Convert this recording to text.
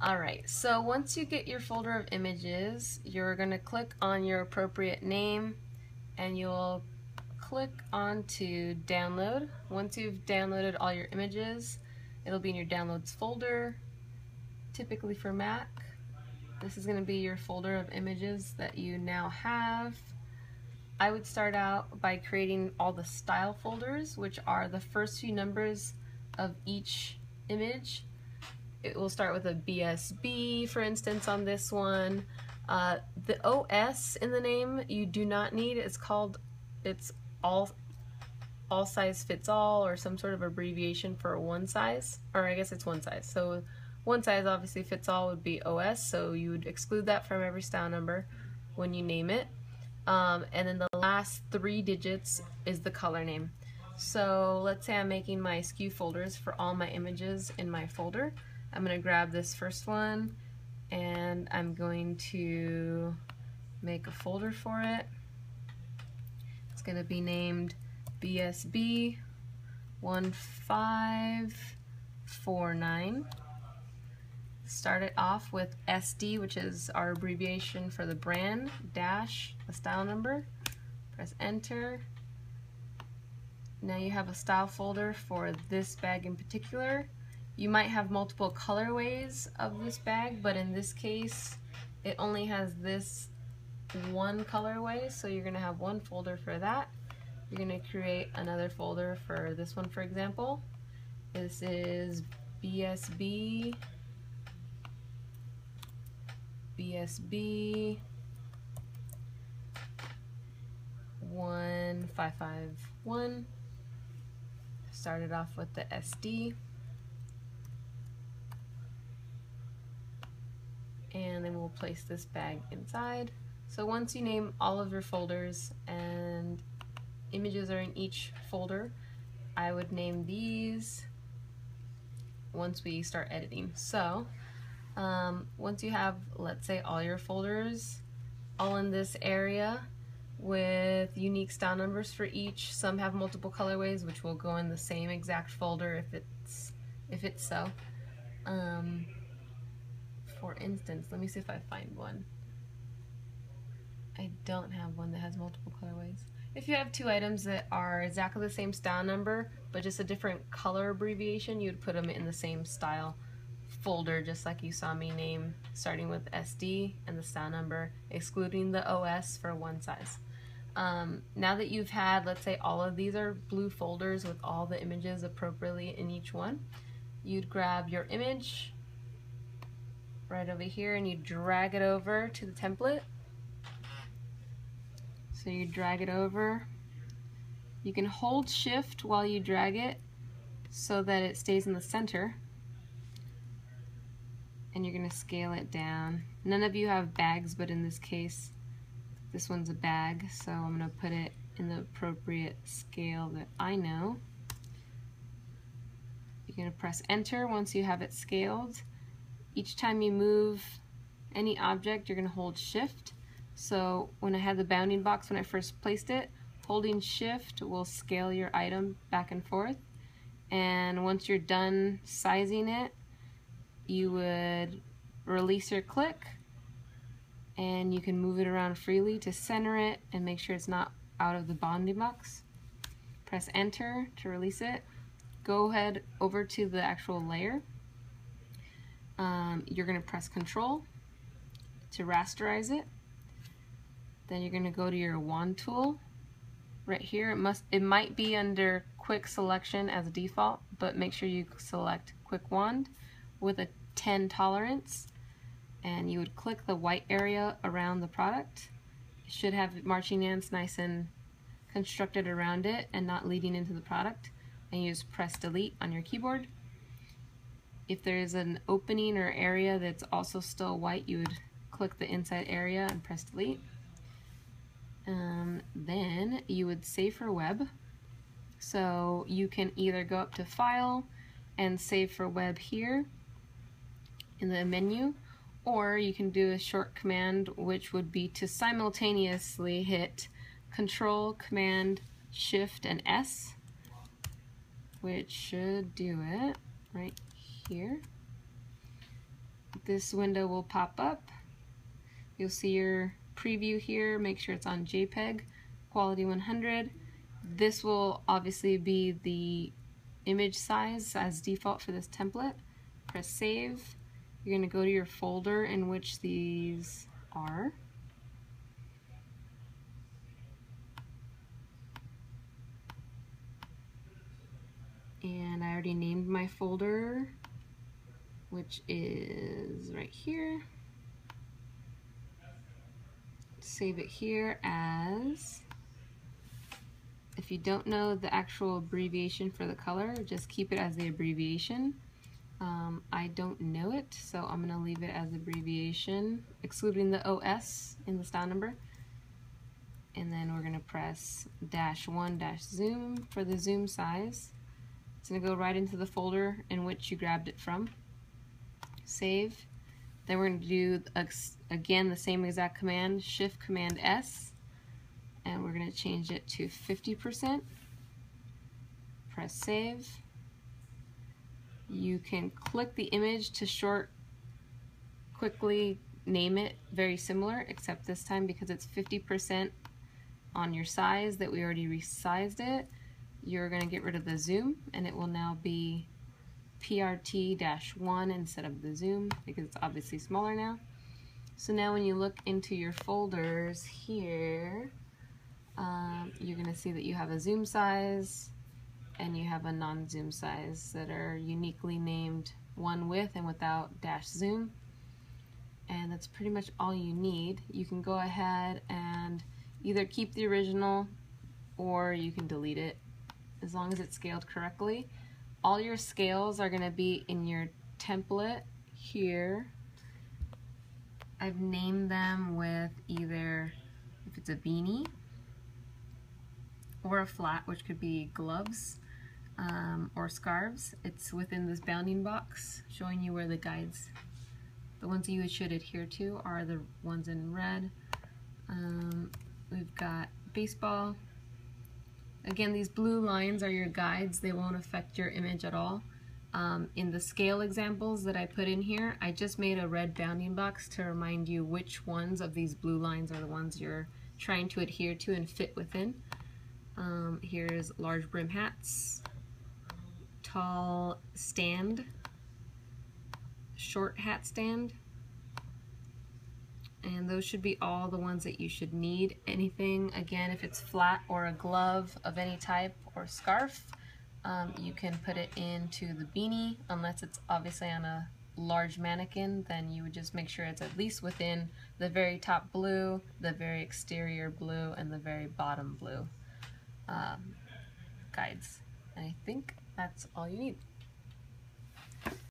Alright, so once you get your folder of images, you're going to click on your appropriate name and you'll click on to download. Once you've downloaded all your images, it'll be in your downloads folder, typically for Mac. This is going to be your folder of images that you now have. I would start out by creating all the style folders, which are the first few numbers of each image. It will start with a BSB, for instance, on this one. The OS in the name you do not need. It's all size fits all, or some sort of abbreviation for one size, or I guess it's one size. So one size obviously fits all would be OS, so you would exclude that from every style number when you name it. And then the last 3 digits is the color name. So let's say I'm making my SKU folders for all my images in my folder. I'm going to grab this first one and I'm going to make a folder for it. It's going to be named BSB 1549. Start it off with SD, which is our abbreviation for the brand, dash the style number. Press enter. Now you have a style folder for this bag in particular. You might have multiple colorways of this bag, but in this case it only has this one colorway, so you're going to have one folder for that. You're going to create another folder for this one, for example. This is BSB 1551. Started off with the SD. And then we'll place this bag inside. So once you name all of your folders and images are in each folder, I would name these once we start editing. So once you have, let's say, all your folders all in this area with unique style numbers for each, some have multiple colorways which will go in the same exact folder if it's so. For instance, let me see if I find one. I don't have one that has multiple colorways. If you have 2 items that are exactly the same style number but just a different color abbreviation, you'd put them in the same style folder, just like you saw me name, starting with SD and the style number, excluding the OS for one size. Now that you've had, let's say all of these are blue folders with all the images appropriately in each one, you'd grab your image right over here and you drag it over to the template. So you drag it over. You can hold shift while you drag it so that it stays in the center, and you're going to scale it down. None of you have bags, but in this case this one's a bag, so I'm going to put it in the appropriate scale that I know. You're going to press enter once you have it scaled. Each time you move any object, you're going to hold shift. So when I had the bounding box, when I first placed it, holding shift will scale your item back and forth. And once you're done sizing it, you would release your click and you can move it around freely to center it and make sure it's not out of the bounding box. Press enter to release it. Go ahead over to the actual layer. You're going to press Control to rasterize it. Then you're going to go to your wand tool right here. It might be under quick selection as a default, but make sure you select quick wand with a 10 tolerance, and you would click the white area around the product. It should have marching ants nice and constructed around it and not leading into the product, and you just press delete on your keyboard. If there's an opening or area that's also still white, you would click the inside area and press delete. Then you would save for web. So you can either go up to File and Save for Web here in the menu, or you can do a short command, which would be to simultaneously hit Control, Command, Shift, and S, which should do it right here. this window will pop up. You'll see your preview here. Make sure it's on JPEG, quality 100. This will obviously be the image size as default for this template. Press save. You're going to go to your folder in which these are. And I already named my folder, which is right here. Save it here as, if you don't know the actual abbreviation for the color, just keep it as the abbreviation. I don't know it, so I'm going to leave it as abbreviation, excluding the OS in the style number. And then we're going to press -1 zoom for the zoom size. It's going to go right into the folder in which you grabbed it from. Save. Then we're going to do, again, the same exact command, Shift Command S, and we're going to change it to 50%. Press save. You can click the image to quickly name it very similar, except this time because it's 50% on your size that we already resized it, you're going to get rid of the zoom and it will now be PRT-1 instead of the zoom because it's obviously smaller now. So now when you look into your folders here, you're going to see that you have a zoom size and you have a non-zoom size that are uniquely named, one with and without -zoom. And that's pretty much all you need. You can go ahead and either keep the original or you can delete it as long as it's scaled correctly. All your scales are going to be in your template here. I've named them with either, if it's a beanie, or a flat, which could be gloves or scarves. It's within this bounding box showing you where the guides, the ones you should adhere to are the ones in red. We've got baseball. Again, these blue lines are your guides. They won't affect your image at all. In the scale examples that I put in here, I just made a red bounding box to remind you which ones of these blue lines are the ones you're trying to adhere to and fit within. Here's large brim hats, tall stand, short hat stand, and those should be all the ones that you should need. Anything, again, if it's flat or a glove of any type or scarf, you can put it into the beanie. Unless it's obviously on a large mannequin, then you would just make sure it's at least within the very top blue, the very exterior blue, and the very bottom blue guides. And I think that's all you need.